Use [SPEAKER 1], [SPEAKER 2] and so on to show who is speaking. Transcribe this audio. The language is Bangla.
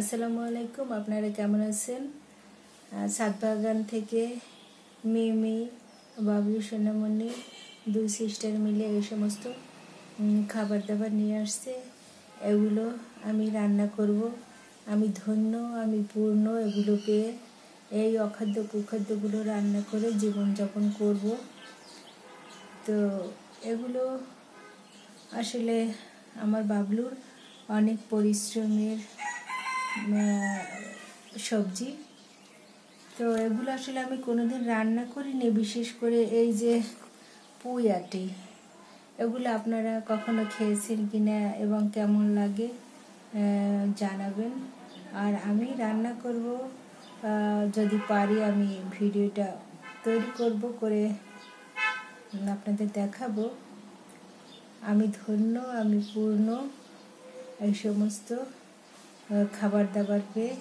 [SPEAKER 1] আসসালামু আলাইকুম। আপনারা কেমন আছেন? ছাদ বাগান থেকে মিমি, বাবলু, সোনামণি দুই সিস্টার মিলে এই সমস্ত খাবার দাবার নিয়ে আসছে। এগুলো আমি রান্না করব। আমি ধন্য, আমি পূর্ণ এগুলো পেয়ে। এই অখাদ্য কুখাদ্যগুলো রান্না করে জীবনযাপন করব। তো এগুলো আসলে আমার বাবলুর অনেক পরিশ্রমের সবজি। তো এগুলো আসলে আমি কোনোদিন রান্না করিনি। বিশেষ করে এই যে পুঁই আটি, এগুলো আপনারা কখনো খেয়েছেন কিনা এবং কেমন লাগে জানাবেন। আর আমি রান্না করব, যদি পারি আমি ভিডিওটা তৈরি করব, করে আপনাদের দেখাবো। আমি ধন্য, আমি পূর্ণ এই সমস্ত খাবার দাবার পেয়ে।